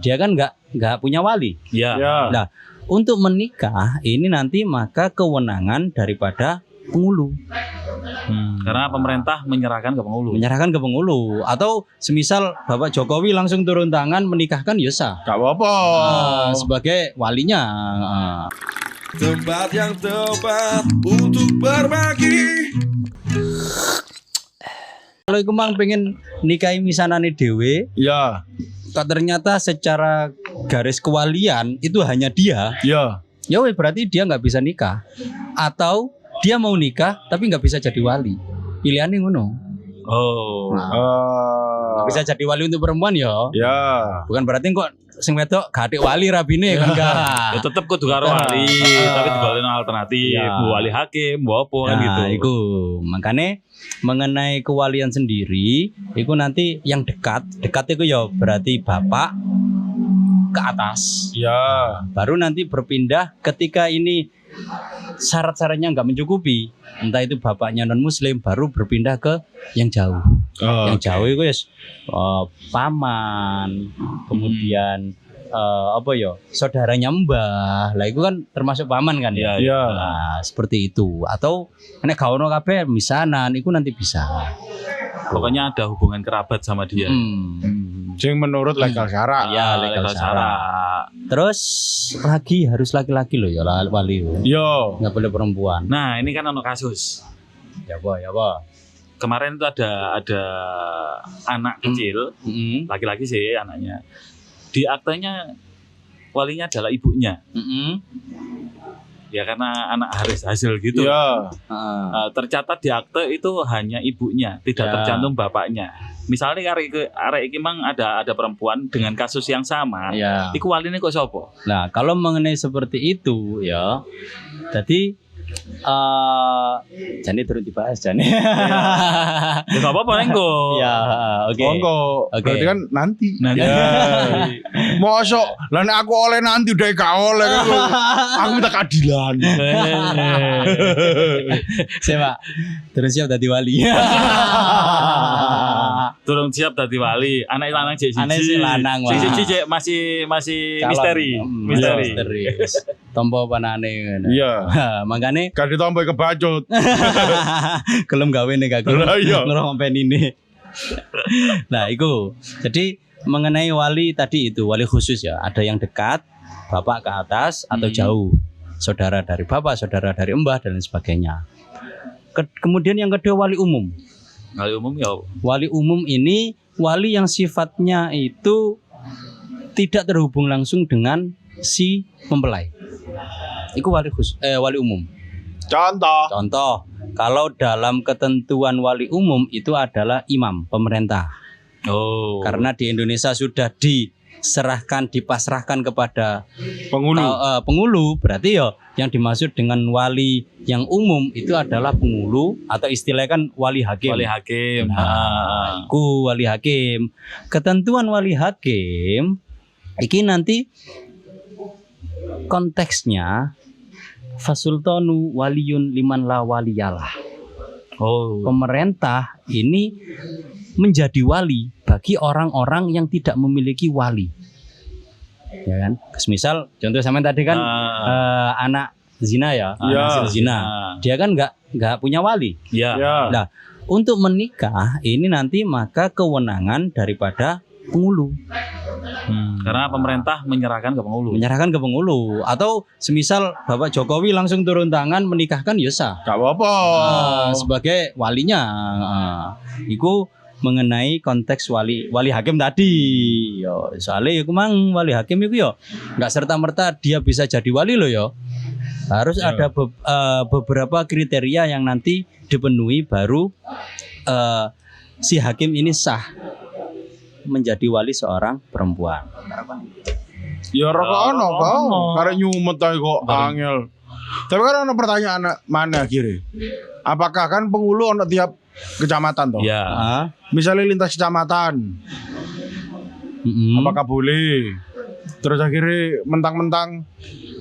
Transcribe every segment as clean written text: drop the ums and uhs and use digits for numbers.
Dia kan nggak punya wali. Ya. Nah, untuk menikah ini nanti maka kewenangan daripada pengulu. Karena pemerintah menyerahkan ke pengulu. Menyerahkan ke pengulu. Atau semisal Bapak Jokowi langsung turun tangan menikahkan ya sah. Gak apa-apa. Sebagai walinya. Tempat yang tepat untuk berbagi. Kalau iku mang pengen nikahi misanane dhewe, Ya. kok ternyata secara garis kewalian itu hanya dia, Ya. ya weh, berarti dia nggak bisa nikah. Atau dia mau nikah tapi nggak bisa jadi wali. Pilihannya ngono. Oh. Nggak bisa jadi wali untuk perempuan ya. Ya. Bukan berarti kok sing wedok gadik wali rabine kan enggak. Ya tetep kudu karo wali, tapi digolekno alternatif, Ya. Bu wali hakim, bu apa kan gitu. Iku makanya mengenai kewalian sendiri, itu nanti yang dekat itu ya berarti bapak ke atas. Ya. Baru nanti berpindah ketika ini syarat-syaratnya nggak mencukupi, entah itu bapaknya non muslim, baru berpindah ke yang jauh. Yang jauh itu ya paman, kemudian apa ya, saudaranya mbah. Lah itu kan termasuk paman kan ya. Iya. Nah, seperti itu. Atau nek gak ono kabeh misanan itu nanti bisa. Pokoknya ada hubungan kerabat sama dia. Sing menurut legal syarak. Ya, legal syarak. Terus harus laki-laki loh ya wali. Yo. Nggak boleh perempuan. Nah, ini kan ono kasus. Ya apa. Kemarin itu ada anak kecil, laki-laki sih anaknya. Di aktenya walinya adalah ibunya. Ya karena anak hasil gitu. Ya. Tercatat di akte itu hanya ibunya, tidak Ya. tercantum bapaknya. Misalnya arek iki mang ada perempuan dengan kasus yang sama, Ya. iku waline kok sapa? Nah, kalau mengenai seperti itu ya, jadi jane turun dibahas jane. Ya enggak apa-apa engko. Ya, oke. Monggo. Oke. Berarti kan nanti. Nanti. Mosok lah nek aku oleh nanti udah gak oleh kan. Aku minta keadilan. Siapa? Terus siap dadi wali. Turun siap dadi wali, anak lanang cek siji. Anak sing lanang, Sing wah. siji cek masih Calon. misteri. Misteri. Tompo panane ngono. Iya. Makane Kan ditompo kebacut. gelem gawe nih gak gelem Lah, iya. ngerompen ini. Nah, itu. Jadi mengenai wali tadi itu wali khusus ya, ada yang dekat, bapak ke atas atau jauh, saudara dari bapak, saudara dari mbah dan lain sebagainya. Kemudian yang kedua wali umum. Wali umum ya. Wali umum ini wali yang sifatnya itu tidak terhubung langsung dengan si mempelai. Itu wali khusus, wali umum. Contoh, kalau dalam ketentuan wali umum itu adalah imam pemerintah. Oh. Karena di Indonesia sudah dipasrahkan kepada Penghulu. pengulu, berarti ya yang dimaksud dengan wali yang umum itu adalah pengulu atau istilahnya kan wali hakim. Wali hakim. Iku wali hakim. Ketentuan wali hakim iki nanti konteksnya fasultanu waliyun liman la waliyalah. Oh. Pemerintah ini menjadi wali bagi orang-orang yang tidak memiliki wali. Ya kan? Misal contoh sama tadi kan anak zina ya, Ya. hasil zina. Dia kan nggak punya wali. Ya. Ya. Nah, untuk menikah ini nanti maka kewenangan daripada pengulu. Karena pemerintah menyerahkan ke pengulu. Menyerahkan ke pengulu. Atau semisal Bapak Jokowi langsung turun tangan menikahkan ya sah. Gak apa-apa. Sebagai walinya. Iku mengenai konteks wali hakim tadi. Yo, soalnya iku mang wali hakim iku yo nggak serta-merta dia bisa jadi wali loh yo. Harus ada beberapa kriteria yang nanti dipenuhi baru si hakim ini sah menjadi wali seorang perempuan. Ya rokok ono kok. Karek nyumet ae kok angel. Tapi kan ono pertanyaan mana akhirnya? Apakah kan pengulu ono tiap kecamatan toh? Ya. Misalnya lintas kecamatan, apakah boleh? Terus akhirnya mentang-mentang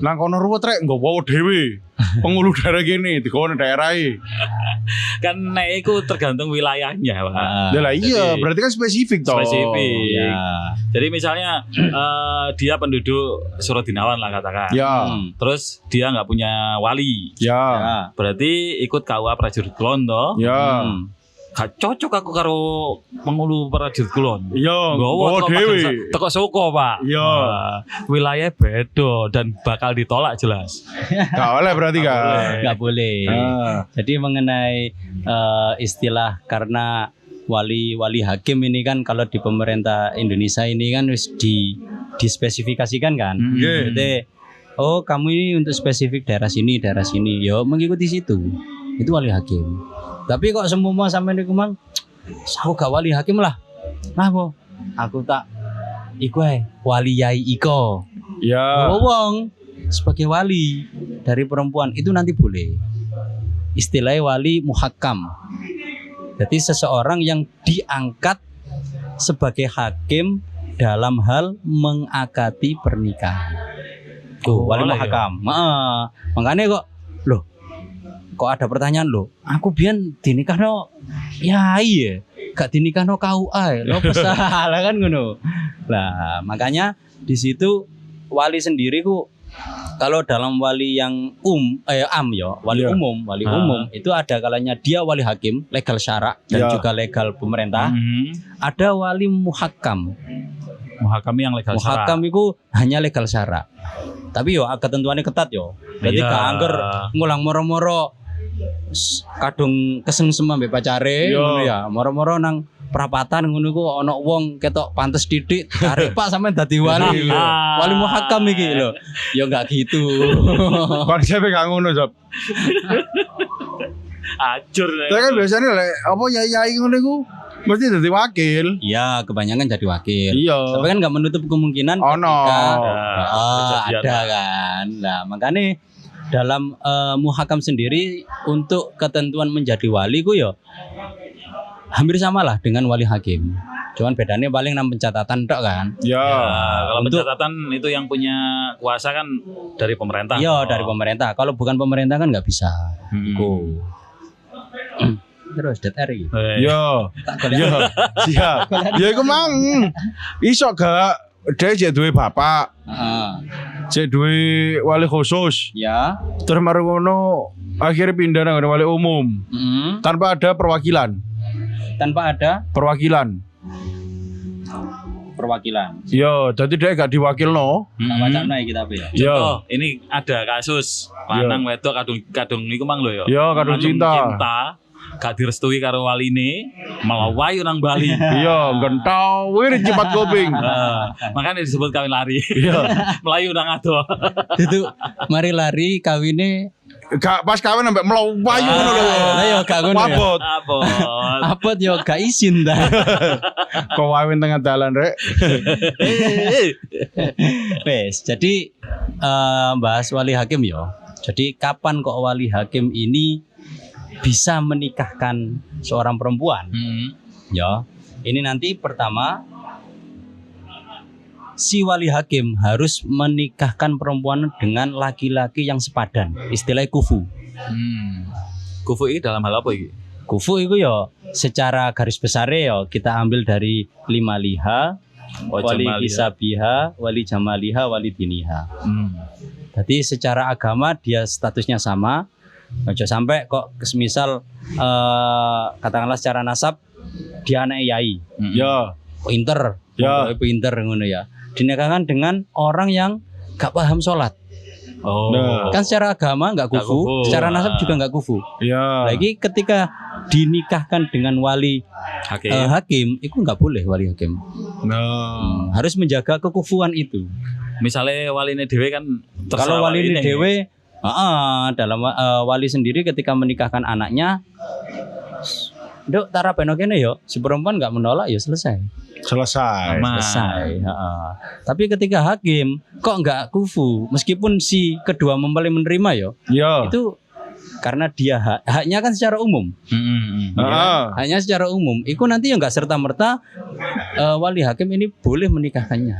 Nang kono ruwet rek nggowo dhewe. Pengulu daerah gini digowo daerah e. Kan nek iku tergantung wilayahnya, Pak. Ya lah iya, Jadi, berarti kan spesifik toh. spesifik. Ya. Jadi misalnya dia penduduk Surodinawan lah katakan. Ya. Terus dia nggak punya wali. Ya. Ya. Berarti ikut KUA Prajurit Kulon toh. Ya. Gak cocok aku karo pengulu Prajurit Kulon. Iya, Gowo nggowo dhewe. teko Soko, Pak. Iya. Wilayah beda dan bakal ditolak jelas. Gak oleh berarti kan. Nggak boleh. Jadi mengenai istilah karena wali hakim ini kan kalau di pemerintah Indonesia ini kan harus dispesifikasikan kan. Nggih. Jadi oh kamu ini untuk spesifik daerah sini, yo mengikuti situ. Itu wali hakim. Tapi kok semua sampai niku mang, aku gak wali hakim lah. Nah, po, aku tak iku wali yai iko. Ya. Wong sebagai wali dari perempuan itu nanti boleh. Istilahnya wali muhakam. Jadi seseorang yang diangkat sebagai hakim dalam hal mengakati pernikahan. Tuh, wali Boleh, muhakam. Makanya kok loh kok ada pertanyaan loh, aku biyen dinikahno yai ya, gak dinikahno KUA ya, lo salah kan ngono. Lah makanya di situ wali sendiri ku kalau dalam wali yang wali Yeah. wali umum itu ada kalanya dia wali hakim legal syarak dan Yeah. juga legal pemerintah. Ada wali muhakam. Muhakam yang legal syarak. Muhakam itu hanya legal syarak. Tapi yo ketentuannya ketat yo. Jadi Iya. gak angger ngulang moro-moro kadung kesengsem ambek pacare Yo. ngono ya. Moro-moro nang perapatan ngono ku ana wong ketok pantes titik tarik Pak sampean dadi wali. Wali muhakam iki lho. Ya enggak gitu. Konsepnya gak ngono, Sob. Ajur. Tapi kan biasanya lek apa yai ngono iku mesti dadi wakil. Iya, kebanyakan jadi wakil. Iya. Tapi kan nggak menutup kemungkinan Ono. ketika kejadian. ada kan. Nah, makanya dalam muhakam sendiri untuk ketentuan menjadi wali ku ya hampir sama lah dengan wali hakim. Cuman bedanya paling nang pencatatan tok kan. Ya. Kalau Untuk- pencatatan itu yang punya kuasa kan dari pemerintah. Iya, dari pemerintah. Kalau bukan pemerintah kan nggak bisa. Iku. Terus DTR iki. Yo. Tak golek. Yo. Siap. Ya iku mang. Iso gak dia jek duwe bapak, Heeh. jek duwe wali khusus. Ya. Terus mari ngono akhirnya pindah nang wali umum Mm. tanpa ada perwakilan. Tanpa ada Perwakilan. perwakilan. Yo, jadi dia gak diwakilno. Tak wacana iki tapi ya. Yo. Oh, ini ada kasus lanang wedok kadung niku mang lho ya. Yo, kadung Lanang cinta. gak direstui karo waline, malah wayu nang Bali. Iya, gentau wiri cepat kuping. Makanya disebut kawin lari. Iya. Melayu nang ado. Itu mari lari kawine Gak pas kawin sampai melayu ngono lho. lah yo gak ngono ya. Wabot. Apa? Apot yo gak izin ta. Kok kawin tengah dalan rek. Wes, jadi bahas wali hakim yo. Jadi kapan kok wali hakim ini bisa menikahkan seorang perempuan? Ya, ini nanti pertama si wali hakim harus menikahkan perempuan dengan laki-laki yang sepadan. Istilahnya kufu. Kufu ini dalam hal apa ini? Kufu itu ya secara garis besar ya kita ambil dari 5 liha, wali hisabiha, wali jamaliha, wali diniha. Jadi secara agama dia statusnya sama. Ojo sampai kok semisal katakanlah secara nasab dia anak yai. Ya. Pinter, Ya. pinter ngono ya. Dinikahkan dengan orang yang gak paham sholat. Oh. Nah. Kan secara agama nggak Nggak kufu, kufu. secara nasab juga nggak kufu. Ya. Lagi ketika dinikahkan dengan wali Hakim. hakim, itu nggak boleh wali hakim. Nah. Harus menjaga kekufuan itu. Misalnya waline dhewe kan Kalau wali ini waline. dewe, dalam wali sendiri ketika menikahkan anaknya, dok tara peno kene yo, si perempuan nggak menolak ya selesai. Selesai. Aman. Selesai. Tapi ketika hakim kok nggak kufu, meskipun si kedua mempelai menerima yo, Ya. itu karena dia haknya kan secara umum. Heeh. Hanya secara umum, itu nanti yang nggak serta merta wali hakim ini boleh menikahkannya.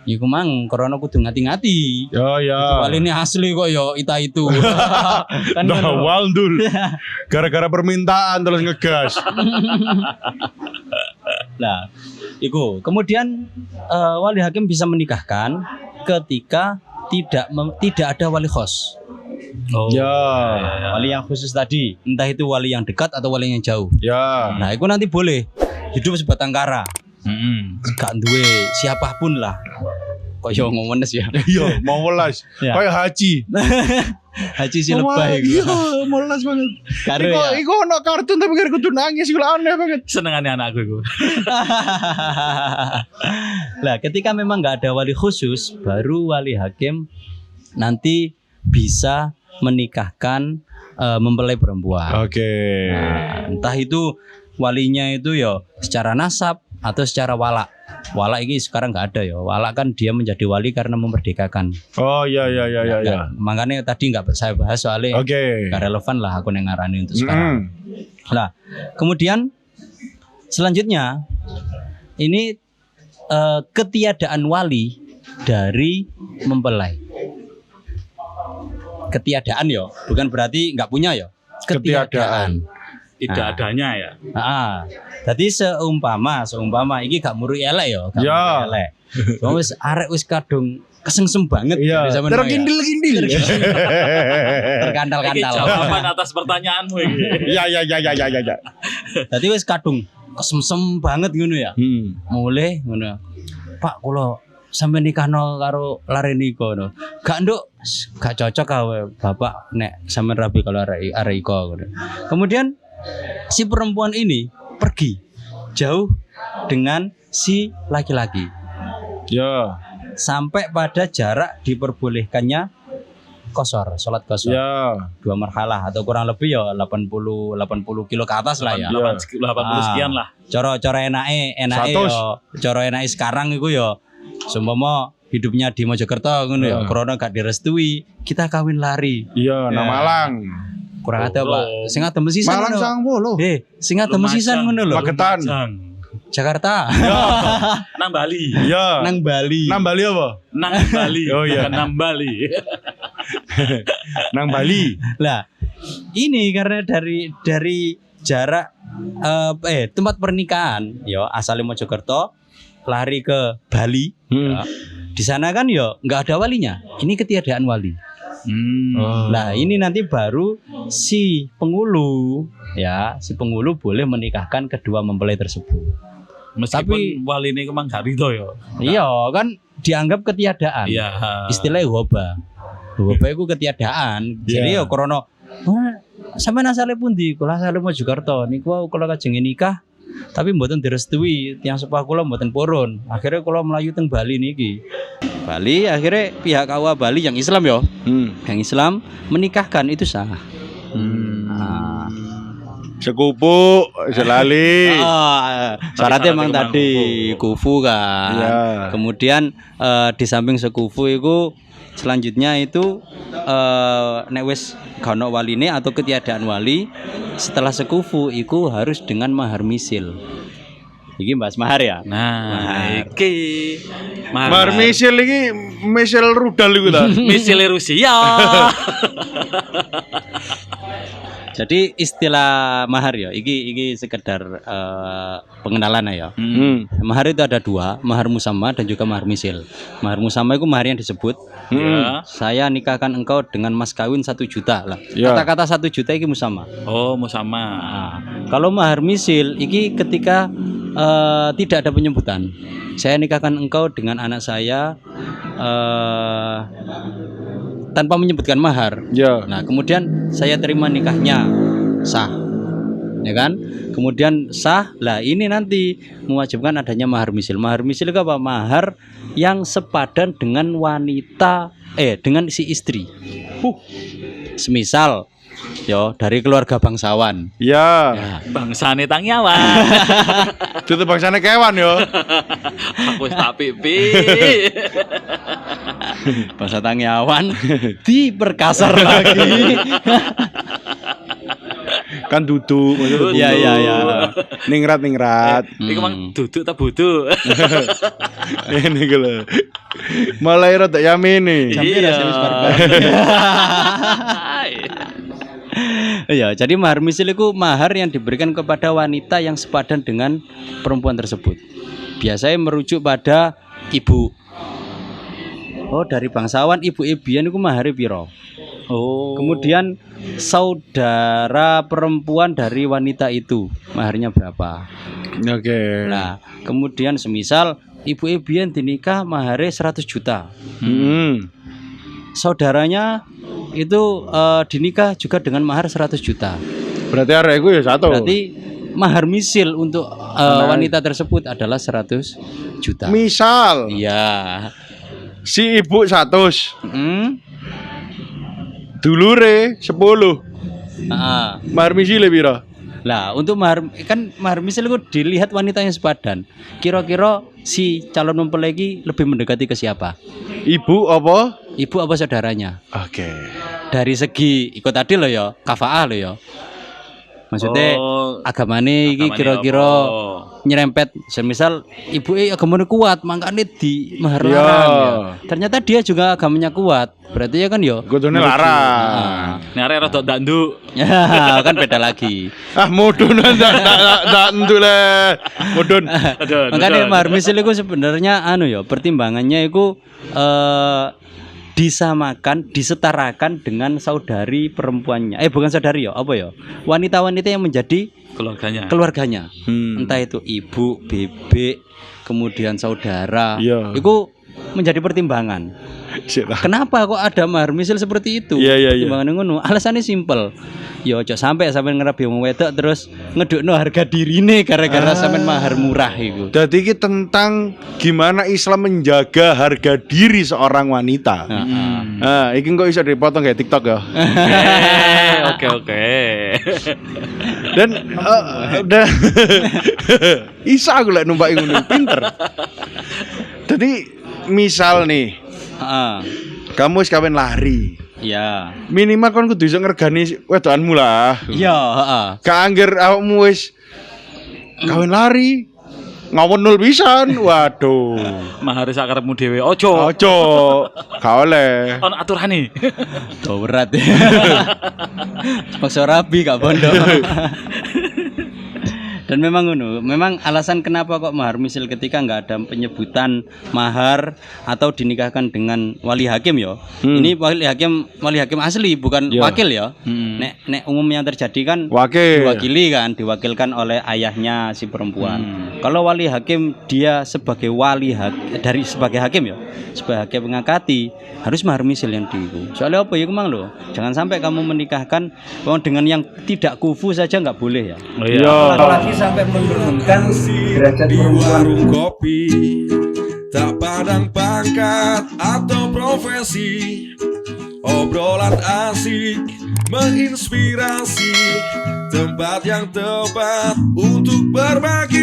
Iku mang korona kudu ngati-ngati. Ya. Wali ini asli kok yo itu. Kan Nah, ngono. Waldul. Gara-gara permintaan terus ngegas. Nah, iku. Kemudian wali hakim bisa menikahkan ketika tidak ada wali khos. Oh. Ya. Wali yang khusus tadi, entah itu wali yang dekat atau wali yang jauh. Ya. Nah, itu nanti boleh hidup sebatang kara. Gak duwe siapapun lah. Kok yo ngomenes ya. Iya, mau welas. Ya. Kayak haji. Haji si lebay Iya, iku. mau welas banget. Karo Iku ya. iku ono kartun tapi kira kudu nangis iku aneh banget. Senengane anakku iku. Lah, ketika memang nggak ada wali khusus, baru wali hakim nanti bisa menikahkan mempelai perempuan. Oke. Nah, entah itu walinya itu ya secara nasab atau secara walak. Walak ini sekarang nggak ada ya. Walak kan dia menjadi wali karena memerdekakan. Oh iya. Nah, makanya tadi nggak saya bahas soalnya Oke. nggak relevan lah aku yang ngarani untuk sekarang. Nah, kemudian selanjutnya ini ketiadaan wali dari mempelai. Ketiadaan ya, bukan berarti nggak punya ya. Ketiadaan. Tidak adanya ya. Jadi seumpama iki gak muri elek ya, gak Ya. muri elek. Cuma wis arek wis kadung kesengsem banget Iya. dari zaman dulu ya. Terkindil-kindil. Iki Terkantal-kantal. jawaban atas pertanyaanmu iki. Iya. Jadi wis kadung kesemsem banget ngono ya. Mulai ngono. Pak kula sampe nikahno karo lare nika ngono. Gak nduk, gak cocok kawe Bapak nek sampe rabi kalau arek iko ngono. Kemudian si perempuan ini pergi jauh dengan si laki-laki. Ya. Sampai pada jarak diperbolehkannya qashar, salat qashar. Ya. 2 marhalah atau kurang lebih ya 80 kilo ke atas lah ya. 80 sekian lah. Cara enake yo, cara enake sekarang iku yo seumpama hidupnya di Mojokerto ngono ya, corona gak direstui, kita kawin lari. Iya, nang Malang. Kurang ada, Pak. Sing adem sisan Malang ngono. 90. Sing adem sisan ngono lho. Magetan. Jakarta. Nang Bali. Ya. Nang Bali. Nang Bali apa? Nang Bali. Oh, iya. Bukan Nang Bali. Nang Bali. Lah, ini karena dari jarak tempat pernikahan, yo asalnya Mojokerto lari ke Bali. Ya. Di sana kan yo nggak ada walinya. Ini ketiadaan wali. Nah, ini nanti baru si penghulu boleh menikahkan kedua mempelai tersebut. Meskipun wali ini emang gak rido ya. Iya, kan dianggap ketiadaan. Iya. Istilahnya wabah. Wabah itu ketiadaan. Jadi ya krana sampean asale pundi? Kula asale Mojokerto. Niku kula kajeng nikah tapi mboten direstui, tiyang sepah kula mboten purun. Akhirnya kula melayu teng Bali niki. Bali akhirnya pihak KUA Bali yang Islam ya. Yang Islam menikahkan itu sah. Sekupu, selali. Syaratnya memang tadi kufu kan. Ya. Kemudian di samping sekufu itu selanjutnya itu nek wis gak ono waline atau ketiadaan wali, setelah sekufu itu harus dengan mahar misil. Iki bahas mahar ya. Nah, iki Mahar misil iki misil rudal iku ta. misil Rusia. Jadi istilah mahar ya, iki sekedar pengenalan ya. Mahar itu ada 2, mahar musamma dan juga mahar misil. Mahar musamma itu mahar yang disebut. Ya. Saya nikahkan engkau dengan mas kawin 1 juta lah. Ya. Kata-kata 1 juta iki musamma. Oh, musama. Nah, kalau mahar misil iki ketika tidak ada penyebutan. Saya nikahkan engkau dengan anak saya tanpa menyebutkan mahar. Ya. Nah, kemudian saya terima nikahnya, sah, ya kan? Kemudian sah, lah ini nanti mewajibkan adanya mahar misil. Mahar misil itu apa? Mahar yang sepadan dengan wanita, dengan si istri. Semisal, yo dari keluarga bangsawan. Ya. Bangsane Tangyawan. Itu bangsane kewan yo. Aku wis tak pipi. Bangsa Tangyawan diperkasar lagi. Kan duduk maksudnya. Iya, iya, iya. Ningrat. Iku mang duduk tak butuh. Ini lho. Mulai rada yamene. Sampai rasa wis barbar. Iya, jadi mahar misil itu mahar yang diberikan kepada wanita yang sepadan dengan perempuan tersebut. Biasanya merujuk pada ibu. Oh, dari bangsawan ibu Ebian itu mahar piro. Oh. Kemudian saudara perempuan dari wanita itu maharnya berapa. Oke. Nah, kemudian semisal ibu Ebian dinikah maharnya 100 juta. Saudaranya itu dinikah juga dengan mahar 100 juta. Berarti arek iku ya satu. Berarti mahar misil untuk wanita tersebut adalah 100 juta. Misal Iya. si ibu 100, Mm. dulure 10. Ah. Mahar misile piro? Lah, untuk mahar misil itu dilihat wanitanya sepadan. Kira-kira si calon mempelai ini lebih mendekati ke siapa? Ibu apa? Ibu apa saudaranya? Oke. Dari segi ikut tadi loh ya, kafaah loh ya. Maksudnya agamane iki kira-kira nyerempet, semisal ibu agamanya kuat, makanya di mahar Iya. larang ya. Ternyata dia juga agamanya kuat. Berarti ya kan ya. Kudune larang. Nek arek rada ndanduk. Ya, kan beda lagi. Ah mudun ndak entuk le. Mudun. Aduh. Makanya mahar misil itu sebenarnya ya, pertimbangannya itu disamakan, disetarakan dengan saudari perempuannya. Bukan saudari ya, apa ya? Wanita-wanita yang menjadi keluarganya. Entah itu ibu, bebek, kemudian saudara. Iya. Itu menjadi pertimbangan. Kenapa kok ada mahar misil seperti itu? Iya. Pertimbangan ngono. Alasannya simpel. Ya ojo sampai ngerabi wong wedok terus ngedukno harga dirine gara-gara sampean mahar murah itu. Jadi ini tentang gimana Islam menjaga harga diri seorang wanita. Nah, ini kok bisa dipotong kayak TikTok ya. Oke. Dan Isa aku lek numpak ngono pinter. Jadi misal nih, kamu wis kawin lari. Ya. Minimal kan kudu iso ngergani wedokanmu lah. Iya, heeh. Gak angger awakmu wis kawin lari. Ngawon nol pisan. Waduh. Mahar sakarepmu dhewe. Ojo. Gak oleh. Ono aturane. Tuh berat ya. Paksa rabi gak bondo. Dan memang alasan kenapa kok mahar misil ketika nggak ada penyebutan mahar atau dinikahkan dengan wali hakim ya. Ini wali hakim asli bukan wakil ya. Nek umum yang terjadi kan diwakilkan oleh ayahnya si perempuan. Kalau wali hakim dia sebagai sebagai hakim ya, sebagai hakim mengangkati harus mahar misil yang diiku. Soalnya apa ya kemang loh. Jangan sampai kamu menikahkan dengan yang tidak kufu saja nggak boleh ya. Oh iya. Apalagi sampai menurunkan derajat Di perempuan. warung kopi, tak pandang pangkat atau profesi, obrolan asik menginspirasi, tempat yang tepat untuk berbagi.